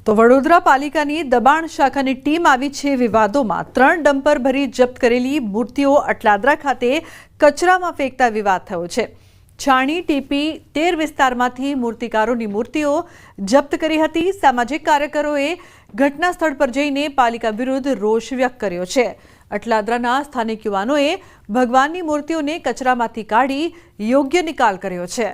તો વડોદરા પાલિકાની દબાણ શાખાની ટીમ આવી છે વિવાદોમાં। 3 ડમ્પર ભરી જપ્ત કરેલી મૂર્તિઓ અટલાદરા ખાતે કચરામાં ફેંકતા વિવાદ થયો છે। છાણી ટીપી 13 વિસ્તારમાંથી મૂર્તિકારોની મૂર્તિઓ જપ્ત કરી હતી। સામાજિક કાર્યકરોએ ઘટના સ્થળ પર જઈને પાલિકા વિરુદ્ધ રોષ વ્યક્ત કર્યો છે। અટલાદરાના સ્થાનિક યુવાનોએ ભગવાનની મૂર્તિઓને કચરામાંથી કાઢી યોગ્ય નિકાલ કર્યો છે।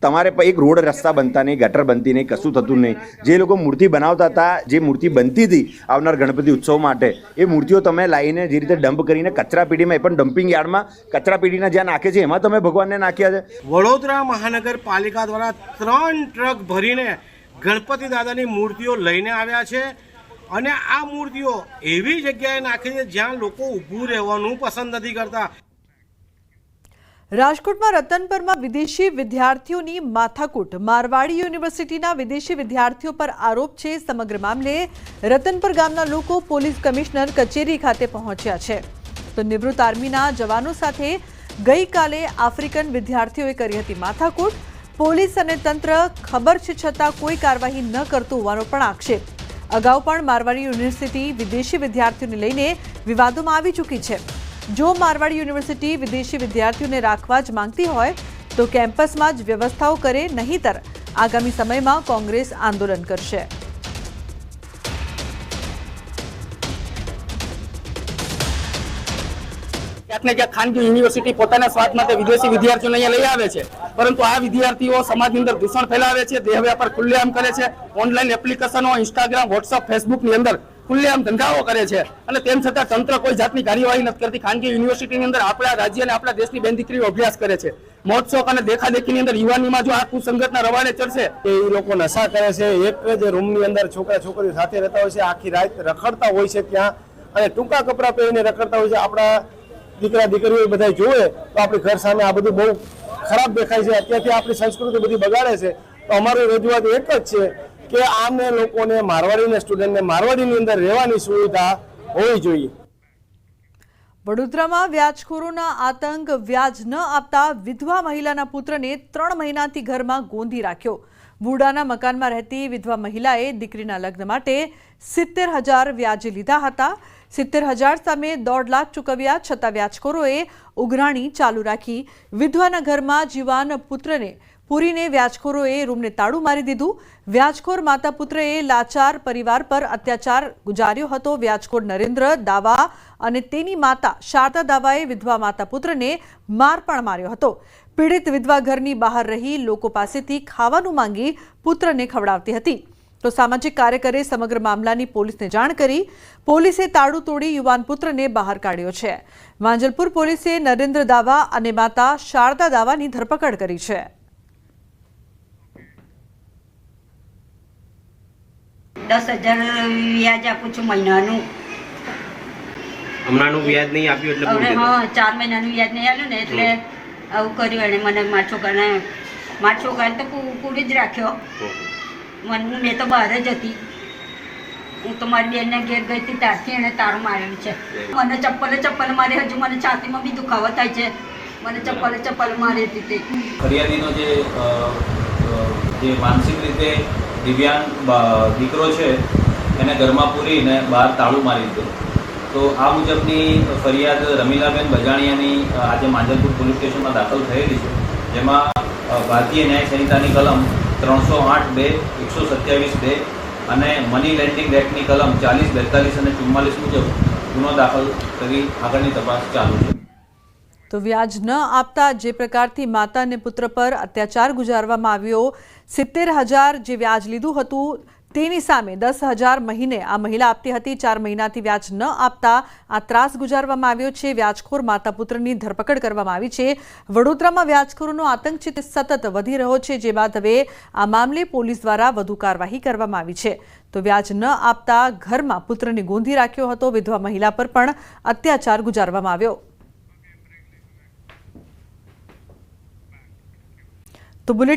તમારે એક રોડ રસ્તા બનતા નહીં, ગટર બનતી નહીં, કશું થતું નહીં। જે લોકો મૂર્તિ બનાવતા હતા, જે મૂર્તિ બનતી હતી આવનાર ગણપતિ ઉત્સવ માટે, એ મૂર્તિઓ તમે લાવીને જે રીતે ડમ્પ કરીને કચરાપેટીમાં, એ પણ ડમ્પિંગ યાર્ડમાં કચરાપેટીના જ્યાં નાખે છે એમાં તમે ભગવાનને નાખ્યા છે। વડોદરા મહાનગરપાલિકા દ્વારા 3 ટ્રક ભરીને ગણપતિ દાદાની મૂર્તિઓ લઈને આવ્યા છે અને આ મૂર્તિઓ એવી જગ્યાએ નાખી છે જ્યાં લોકો ઊભું રહેવાનું પસંદ નથી કરતા। રાજકોટમાં રતનપરમાં વિદેશી વિદ્યાર્થીઓની માથાકૂટ। મારવાડી યુનિવર્સિટીના વિદેશી વિદ્યાર્થીઓ પર આરોપ છે। સમગ્ર મામલે રતનપર ગામના લોકો પોલીસ કમિશનર કચેરી ખાતે પહોંચ્યા છે। તો નિવૃત્ત આર્મીના જવાનો સાથે ગઈકાલે આફ્રિકન વિદ્યાર્થીઓએ કરી હતી માથાકૂટ। પોલીસ અને તંત્ર ખબર છે છતાં કોઈ કાર્યવાહી ન કરતું હોવાનો પણ આક્ષેપ। અગાઉ પણ મારવાડી યુનિવર્સિટી વિદેશી વિદ્યાર્થીઓને લઈને વિવાદોમાં આવી ચૂકી છે। જો મારવાડી યુનિવર્સિટી વિદેશી વિદ્યાર્થીઓને રાખવા જ માંગતી હોય તો કેમ્પસમાં જ વ્યવસ્થાઓ કરે, નહીંતર આગામી સમયમાં કોંગ્રેસ આંદોલન કરશે। ક્યાંક ને ક્યાંક ખાનગી યુનિવર્સિટી પોતાના સ્વાર્થ માટે વિદેશી વિદ્યાર્થીઓને અહીંયા લઈ આવે છે, પરંતુ આ વિદ્યાર્થીઓ સમાજની અંદર દૂષણ ફેલાવે છે, દેહ વ્યાપાર ખુલ્લેઆમ કરે છે, ઓનલાઈન એપ્લિકેશનો, ઇન્સ્ટાગ્રામ, વોટ્સઅપ, ફેસબુકની અંદર ખુલ્લેઆમ ધંધાઓ કરે છે અને તેમ છતાં તંત્ર કોઈ જાતની કાર્યવાહી નથી કરતી। ખાનગી યુનિવર્સિટીની અંદર આપણા રાજ્ય અને આપણા દેશની બેન દીકરીઓ અભ્યાસ કરે છે। મહોત્સવ અને દેખાદેખીની અંદર યુવાનીમાં જો આ કુસંગતના રવાડે ચડશે, એ લોકો નશા કરે છે, એક જ રૂમની અંદર છોકરા છોકરીઓ સાથે રહેતા હોય છે, આખી રાત રખડતા હોય છે ત્યાં, અને ટૂંકા કપડાં પહેરીને રખડતા હોય છે। આપણા દીકરા દીકરીઓ બધા જોવે તો આપણી ઘર સામે આ બધું બહુ ખરાબ દેખાય છે। અત્યારથી આપણી સંસ્કૃતિ બધી બગાડે છે। તો અમારી રજૂઆત એક જ છે કે આમને લોકોને, મારવાડીના સ્ટુડન્ટને મારવાડીની અંદર રહેવાની સુવિધા હોવી જોઈએ। વડોદરામાં વ્યાજખોરોના આતંક। વ્યાજ ન આપતા વિધવા મહિલાના પુત્રને 3 મહિનાથી ઘરમાં ગોંધી રાખ્યો। બુડાના મકાનમાં રહેતી વિધવા મહિલાએ દીકરીના લગ્ન માટે 70,000 વ્યાજે લીધા હતા। 70,000 સામે 1.5 લાખ ચૂકવ્યા છતાં વ્યાજખોરોએ ઉઘરાણી ચાલુ રાખી। વિધવાના ઘરમાં જીવાન પુત્રને પૂરીને વ્યાજખોરોએ રૂમને તાળું મારી દીધું। વ્યાજખોર માતા પુત્રએ લાચાર પરિવાર પર અત્યાચાર ગુજાર્યો હતો। વ્યાજખોર નરેન્દ્ર દાવા અને તેની માતા શારદા દાવાએ વિધવા માતા પુત્રને માર પણ માર્યો હતો। પીડિત વિધવા ઘરની બહાર રહી લોકો પાસેથી ખાવાનું માંગી પુત્રને ખવડાવતી હતી। તો સામાજિક કાર્યકરે સમગ્ર મામલાની પોલીસને જાણ કરી। પોલીસે તાળું તોડી યુવાન પુત્રને બહાર કાઢ્યો છે। માંજલપુર પોલીસે નરેન્દ્ર દાવા અને માતા શારદા દાવાની ધરપકડ કરી છે। 10,000 વ્યાજ આપું છું મહિનાનું। હમણાંનું વ્યાજ નહીં આપ્યું એટલે હા, 4 મહિનાનું વ્યાજ નહીં આવ્યું ને એટલે આવું કર્યું એને। મને મારા છોકરાને તો પૂરી જ રાખ્યો। મેં તો બહાર જ હતી, હું તો મારી બેનને ઘેર ગઈ હતી ત્યારથી એને તારું મારેલું છે। મને ચપ્પલ મારે, હજુ મને છાતીમાં બી દુખાવો થાય છે। મને ચપ્પલ મારી હતી તે ફરિયાદીનો જે માનસિક રીતે દિવ્યાંગ દીકરો છે એને ઘરમાં પૂરીને બહાર તાળું મારી દીધું। તો આ મુજબની ફરિયાદ રમીલાબેન બજાણિયાની આજે માંજલપુર પોલીસ સ્ટેશનમાં દાખલ થયેલી છે, જેમાં ભારતીય ન્યાય સંહિતાની કલમ 308(2), 127(2) અને મની લેન્ડિંગ એક્ટની કલમ 40, 42 અને 44 મુજબ ગુનો દાખલ કરી આગળની તપાસ ચાલુ છે। તો વ્યાજ ન આપતા જે પ્રકારથી માતા અને પુત્ર પર અત્યાચાર ગુજારવામાં આવ્યો, 70,000 જે વ્યાજ લીધું હતું તેની સામે 10,000 મહિને આ મહિલા આપતી હતી। 4 મહિનાથી વ્યાજ ન આપતા આ ત્રાસ ગુજારવામાં આવ્યો છે। વ્યાજખોર માતા પુત્રની ધરપકડ કરવામાં આવી છે। વડોદરામાં વ્યાજખોરોનો આતંક છે તે સતત વધી રહ્યો છે, જે બાદ હવે આ મામલે પોલીસ દ્વારા વધુ કાર્યવાહી કરવામાં આવી છે। તો વ્યાજ ન આપતા ઘરમાં પુત્રને ગોંધી રાખ્યો હતો। વિધવા મહિલા પર પણ અત્યાચાર ગુજારવામાં આવ્યો। તો બુલેટિન